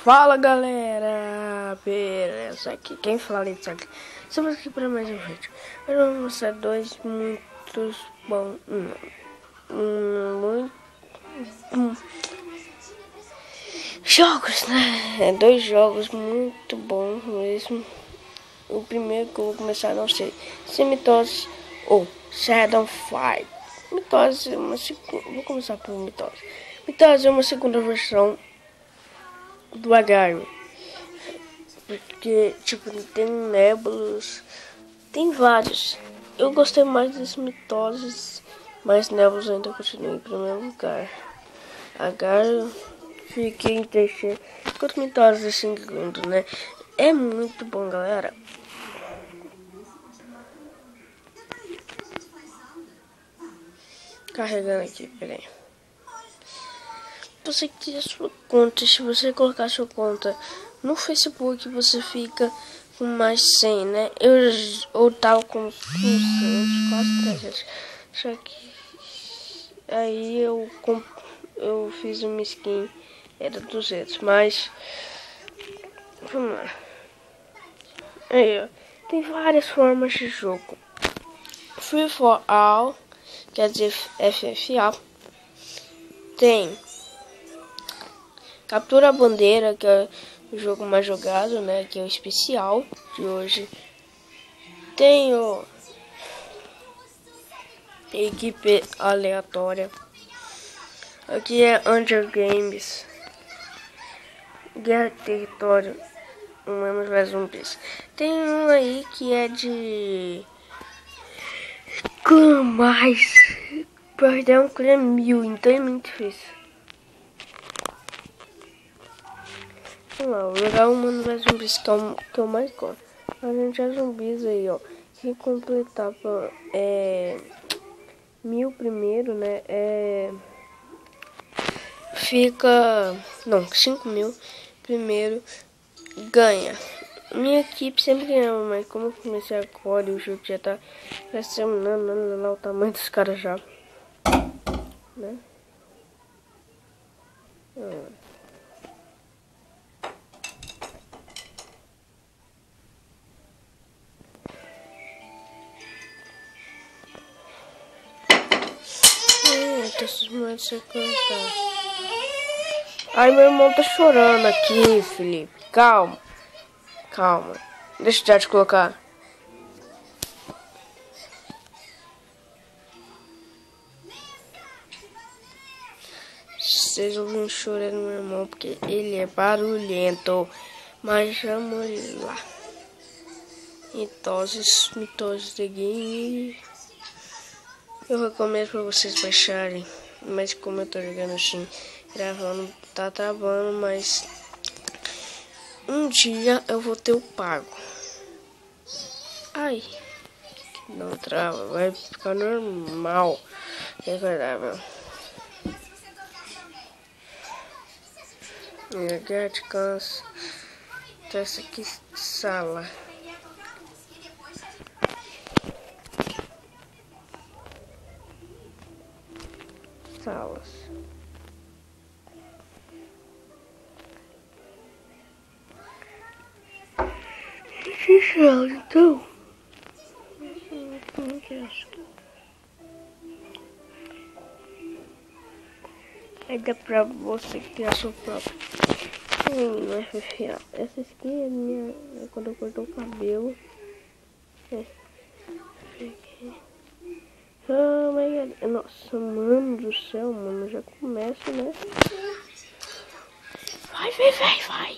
Fala galera, beleza? Aqui quem fala isso aqui. Estamos aqui para mais um vídeo. Eu vou mostrar dois muito bons jogos, né? Dois jogos muito bons mesmo. O primeiro que eu vou começar, não sei se Mitose ou Shadow Fight. Mitose é uma segunda. Vou começar por Mitose. Mitose é uma segunda versão do Agarme, porque tipo tem Nébulas, tem vários. Eu gostei mais das Mitoses, mas Nébulas ainda continua em primeiro lugar. Agarme fiquei em terceiro, enquanto Mitoses em segundo, né? É muito bom, galera. Carregando aqui, peraí. Você cria sua conta, se você colocar sua conta no Facebook, você fica com mais 100, né? Eu tava com 200, quase 300. Só que aí eu fiz uma skin, era 200, mas vamos lá. Aí, ó, tem várias formas de jogo. Free for All, quer dizer FFA. Tem Captura a Bandeira, que é o jogo mais jogado, né? Que é o especial de hoje. Tem o Equipe Aleatória. Aqui é Hunger Games. Guerra de Território. Humanos vs Zumbis. Tem um aí que é de clã mais. Perder um clã 1000, então é muito difícil. Vamos lá, vou jogar Humanos vs Zumbis, que é o que eu mais gosto. A gente é zumbis aí, ó. Se completar 1000 primeiro, né? Fica. Não, 5000 primeiro ganha. Minha equipe sempre ganhava, mas como eu comecei agora e o jogo já tá terminando, olha lá o tamanho dos caras já. Né? Esses momentos você cantar. Ai, meu irmão tá chorando aqui, Felipe. Calma. Calma. Deixa eu já te colocar. Vocês ouviram chorar do meu irmão porque ele é barulhento. Mas vamos lá. Mitoses de game. Eu recomendo para vocês baixarem, mas como eu tô jogando assim, gravando, tá travando, mas um dia eu vou ter o pago. Ai, não trava, vai ficar normal. É verdade. Guerra de câncer. Então essa aqui sala. Salas. Que sala, então? Como que é isso? Aí dá pra você criar seu próprio. No FFA. Essa aqui é minha. É quando eu cortou o cabelo. Oh my God. Nossa, mano do céu, mano. Já começa, né? Vai.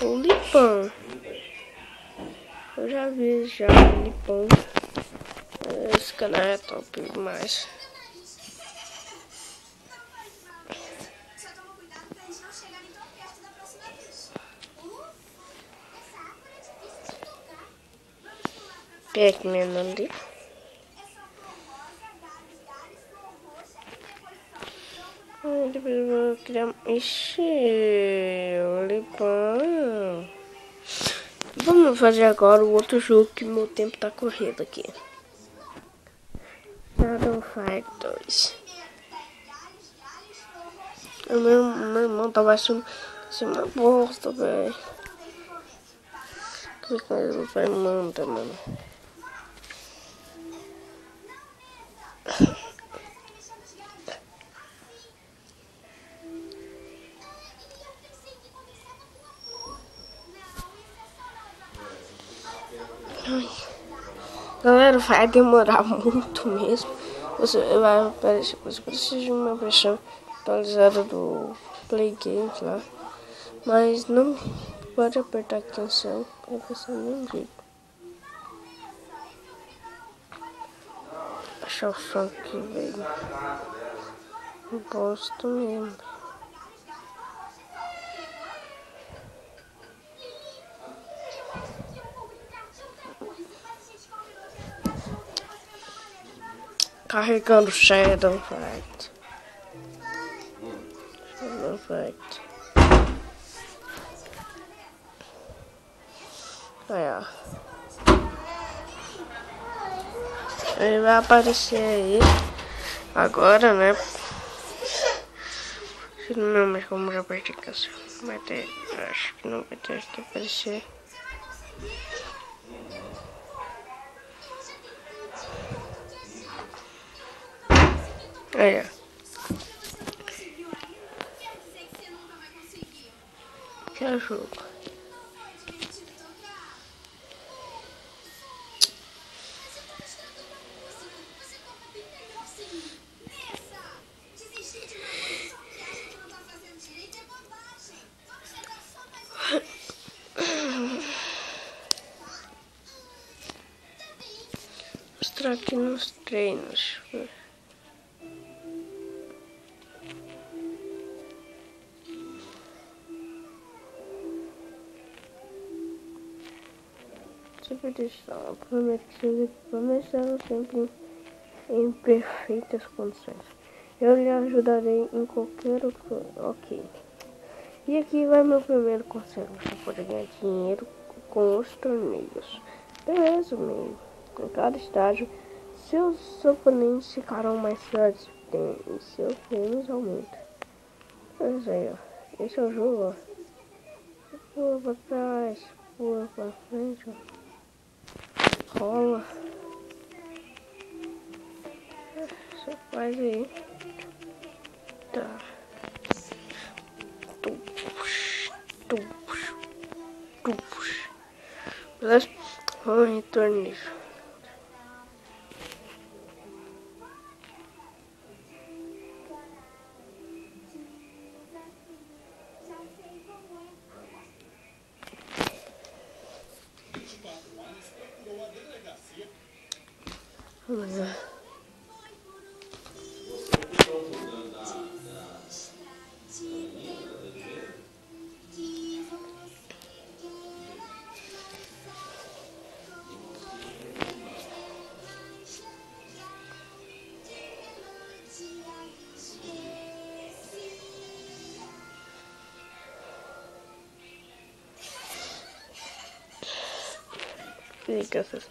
O Lipão. Eu já vi o Lipão. Esse canal é top demais. Pac-Man ali. Depois eu vou criar. Ixi, o Lipão. Vamos fazer agora o outro jogo que meu tempo tá correndo aqui. Shadow Fight 2. Meu irmão tava achando assim uma bosta, velho. Que coisa vai manda, mano. Ai. Galera, vai demorar muito mesmo. Você precisa de uma versão atualizada do Play Games lá. Mas não pode apertar cancel pra pensar nenhum jeito. Achar o som aqui, velho. Eu gosto mesmo. Carregando Shadow Fight. Shadow Fight. Aí, ó. Ele vai aparecer aí. Agora, né? Não, mas como já perdi cancel. Vai ter. Acho que não vai ter que aparecer. Aí, ó. Que é o jogo. Mostrar aqui nos treinos. Superstição. Promessão sempre em perfeitas condições. Eu lhe ajudarei em qualquer outro. Ok. E aqui vai meu primeiro conselho. Você pode ganhar dinheiro com os torneios. Beleza, meio. Em cada estágio, seus oponentes ficarão mais fortes e seus prêmios aumentam. Mas aí, ó. Esse é o jogo, ó. Pula pra trás, pula pra frente, ó. Rola. Você faz aí. Tá. Beleza? Vamos em torneio. Vamos lá. Fica essas.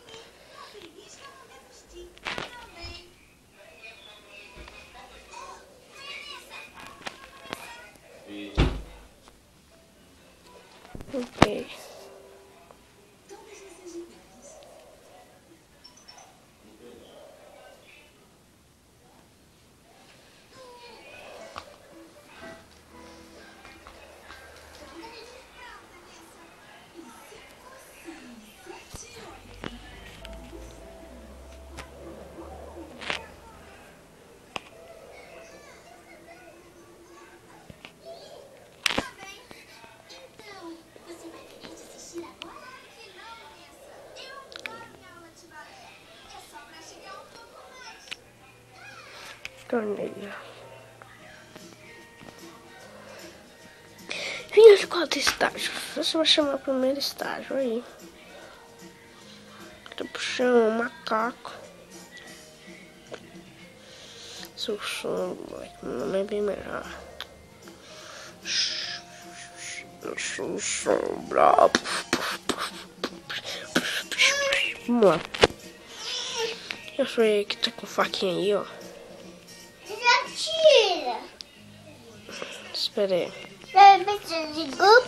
Ok. Torneio. Vinha de 4 estágios. Você vai chamar o primeiro estágio aí. Tô puxando um macaco. Seu som, meu nome é bem melhor. Eu sou o som brabo. Vamos lá. Eu sou ele que tá com faquinha aí, ó. Já tira. Pera aí.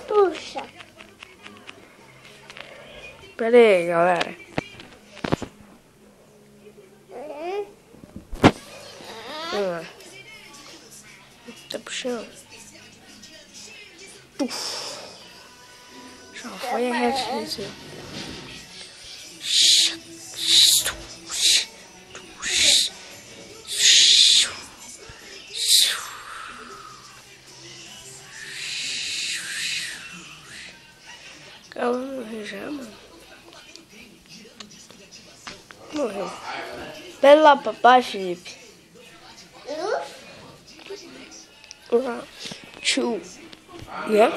Puxa. Pera aí, galera. Vamos lá. Tá puxando. Já foi a retinha. Calma, morreu já, mano. Morreu. Pera lá, papai, Felipe. Two. Yeah?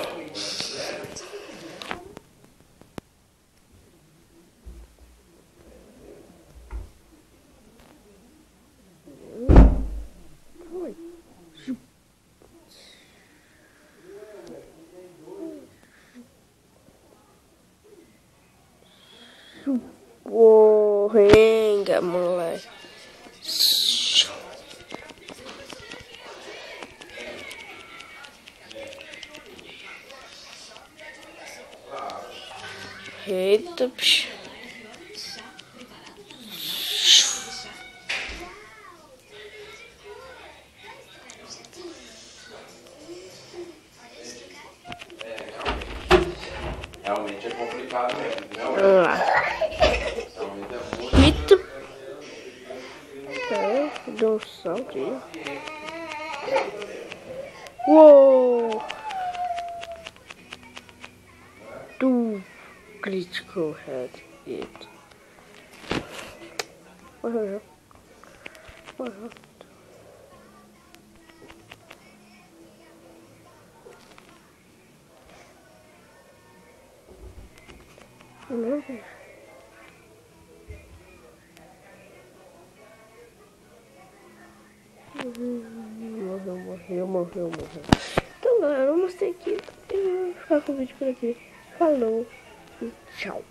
Porrenga, moleque. Eita, bicho. Realmente é complicado mesmo. Vamos lá. Realmente é muito. Eita. Pera, deu um salto aí. Uou! Do critical hit. Morreu. Morreu. Morreu. Morreu. Então, galera, eu mostrei aqui. Eu vou ficar com o vídeo por aqui. Falou e tchau.